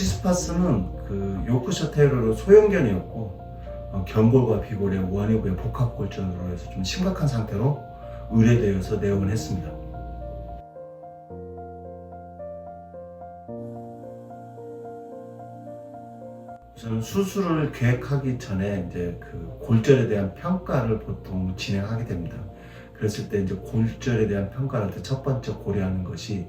치스파스는 그 요크셔 테리어로 소형견이었고 견골과 비골의 원위부의 복합골절으로 해서 좀 심각한 상태로 의뢰되어서 내원을 했습니다. 저는 수술을 계획하기 전에 이제 그 골절에 대한 평가를 보통 진행하게 됩니다. 그랬을 때 이제 골절에 대한 평가를 할 때 첫 번째 고려하는 것이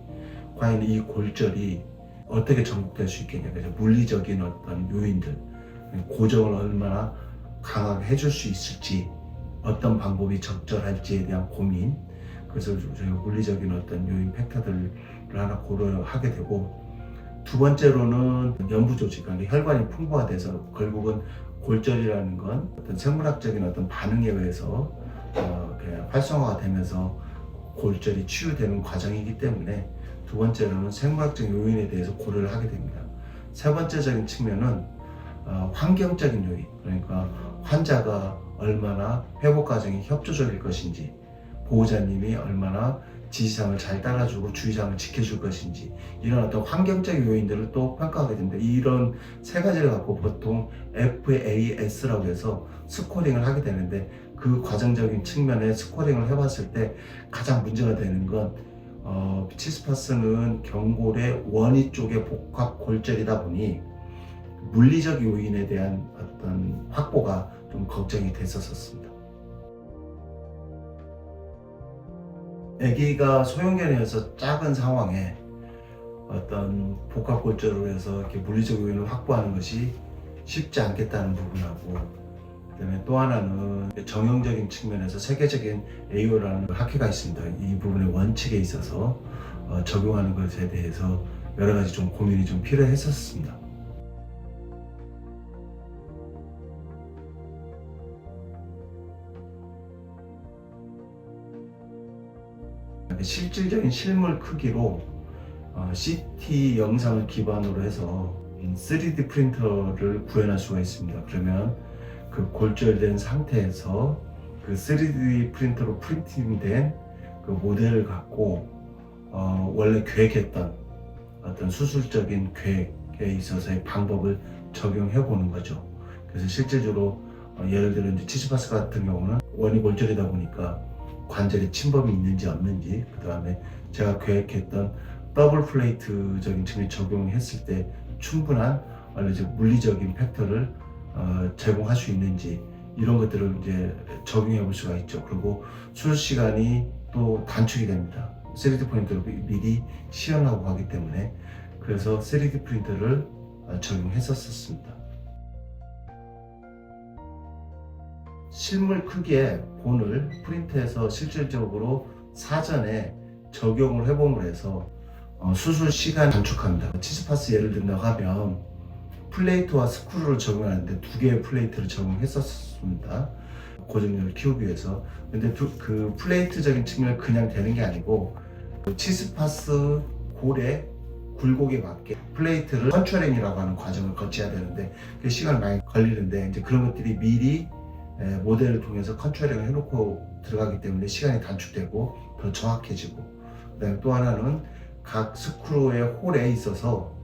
과연 이 골절이 어떻게 정복될 수 있겠냐. 그래서 물리적인 어떤 요인들, 고정을 얼마나 강하게 해줄 수 있을지, 어떤 방법이 적절할지에 대한 고민, 그래서 저희가 물리적인 어떤 요인 팩터들을 하나 고려하게 되고, 두 번째로는 연부 조직, 그러니까 혈관이 풍부화돼서 결국은 골절이라는 건 어떤 생물학적인 어떤 반응에 의해서 활성화가 되면서 골절이 치유되는 과정이기 때문에 두 번째로는 생물학적인 요인에 대해서 고려를 하게 됩니다. 세 번째적인 측면은 환경적인 요인, 그러니까 환자가 얼마나 회복 과정이 협조적일 것인지, 보호자님이 얼마나 지시사항을 잘 따라주고 주의사항을 지켜줄 것인지, 이런 어떤 환경적인 요인들을 또 평가하게 됩니다. 이런 세 가지를 갖고 보통 FAS라고 해서 스코링을 하게 되는데, 그 과정적인 측면에 스코링을 해봤을 때 가장 문제가 되는 건 치스파스는 견골의 원위 쪽의 복합 골절이다 보니 물리적 요인에 대한 어떤 확보가 좀 걱정이 됐었습니다. 아기가 소형견이어서 작은 상황에 어떤 복합 골절로 해서 이렇게 물리적 요인을 확보하는 것이 쉽지 않겠다는 부분하고, 그다음에 또 하나는 정형적인 측면에서 세계적인 AO라는 학회가 있습니다. 이 부분의 원칙에 있어서 적용하는 것에 대해서 여러 가지 좀 고민이 좀 필요했었습니다. 실질적인 실물 크기로 CT 영상을 기반으로 해서 3D 프린터를 구현할 수가 있습니다. 그러면 그 골절된 상태에서 그 3D 프린터로 프린팅된 그 모델을 갖고 원래 계획했던 어떤 수술적인 계획에 있어서의 방법을 적용해 보는 거죠. 그래서 실질적으로 예를 들어 이제 치스파스 같은 경우는 원위 골절이다 보니까 관절에 침범이 있는지 없는지, 그 다음에 제가 계획했던 더블 플레이트적인 측면에 적용했을 때 충분한 물리적인 팩터를 제공할 수 있는지, 이런 것들을 이제 적용해 볼 수가 있죠. 그리고 수술 시간이 또 단축이 됩니다. 3D 프린터를 미리 시연하고 하기 때문에, 그래서 3D 프린터를 적용했었습니다. 실물 크기의 본을 프린트해서 실질적으로 사전에 적용을 해봄으로 해서 수술 시간 단축합니다. 치스파스 예를 든다고 하면 플레이트와 스크루를 적용하는데 두 개의 플레이트를 적용했었습니다. 고정력을 키우기 위해서. 근데 그 플레이트적인 측면은 그냥 되는 게 아니고 치스파스 골의 굴곡에 맞게 플레이트를 컨트롤링이라고 하는 과정을 거쳐야 되는데 그 시간이 많이 걸리는데, 이제 그런 것들이 미리 모델을 통해서 컨트롤링을 해놓고 들어가기 때문에 시간이 단축되고 더 정확해지고, 그다음에 또 하나는 각 스크루의 홀에 있어서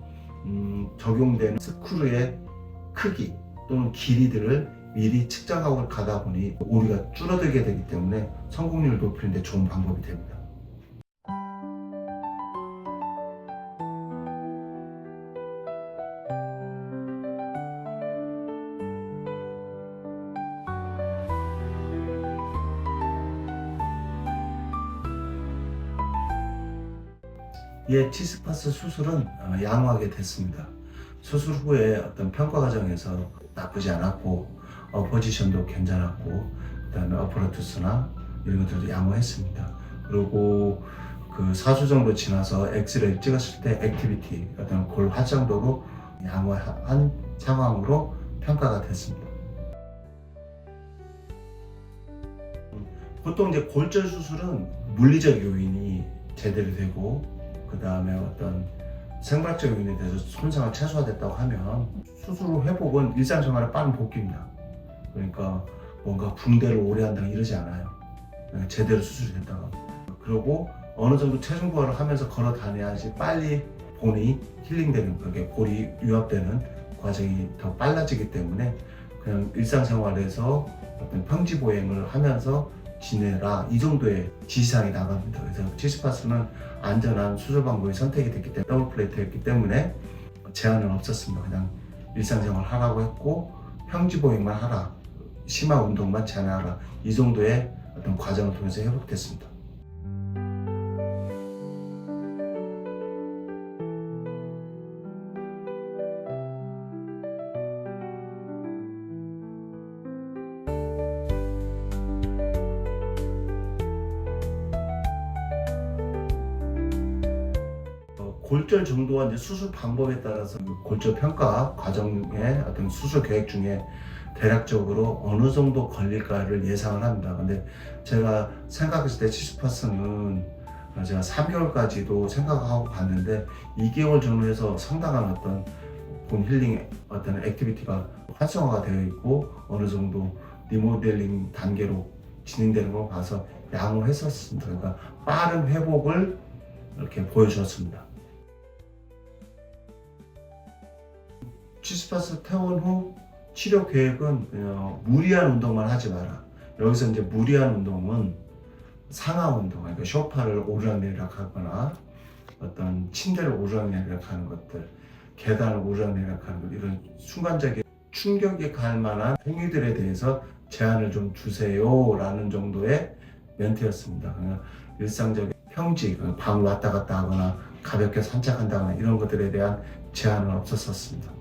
적용되는 스크루의 크기 또는 길이들을 미리 측정하고 가다 보니 오류가 줄어들게 되기 때문에 성공률을 높이는 데 좋은 방법이 됩니다. 치스파스 수술은 양호하게 됐습니다. 수술 후에 어떤 평가 과정에서 나쁘지 않았고, 포지션도 괜찮았고, 그다음에 어퍼러투스나 이런 것들도 양호했습니다. 그리고 그 4주 정도 지나서 엑스레이를 찍었을 때 액티비티, 어떤 골 활성도도 양호한 상황으로 평가가 됐습니다. 보통 이제 골절 수술은 물리적 요인이 제대로 되고, 그 다음에 어떤 생물학적 요인에 대해서 손상을 최소화됐다고 하면 수술 후 회복은 일상생활의 빠른 복귀입니다. 그러니까 뭔가 붕대를 오래 한다고 이러지 않아요. 그냥 제대로 수술이 됐다고. 그리고 어느 정도 체중 부하를 하면서 걸어 다녀야지 빨리 본이 힐링되는, 그게 골이 유압되는 과정이 더 빨라지기 때문에 그냥 일상생활에서 어떤 평지 보행을 하면서 지내라, 이 정도의 지시사항이 나갑니다. 그래서 치스파스는 안전한 수술 방법이 선택이 됐기 때문에, 더블 플레이트였기 때문에 제한은 없었습니다. 그냥 일상생활 하라고 했고 평지 보행만 하라, 심화 운동만 제한하라, 이 정도의 어떤 과정을 통해서 회복됐습니다. 골절 정도와 이제 수술 방법에 따라서 그 골절 평가 과정의 어떤 수술 계획 중에 대략적으로 어느 정도 걸릴까를 예상을 합니다. 근데 제가 생각했을 때 치스파스는 제가 3개월까지도 생각하고 갔는데 2개월 전후에서 상당한 어떤 본 힐링 어떤 액티비티가 활성화가 되어 있고 어느 정도 리모델링 단계로 진행되는 걸 봐서 양호했었습니다. 그러니까 빠른 회복을 이렇게 보여주었습니다. 치스파스 퇴원 후 치료 계획은 무리한 운동만 하지 마라. 여기서 이제 무리한 운동은 상하 운동, 그러니까 소파를 오르락내리락 하거나 어떤 침대를 오르락내리락 하는 것들, 계단을 오르락내리락 하는 것, 이런 순간적인 충격이 갈 만한 행위들에 대해서 제한을 좀 주세요 라는 정도의 멘트였습니다. 그냥 일상적인 평지, 방 왔다 갔다 하거나 가볍게 산책한다거나 이런 것들에 대한 제한은 없었습니다.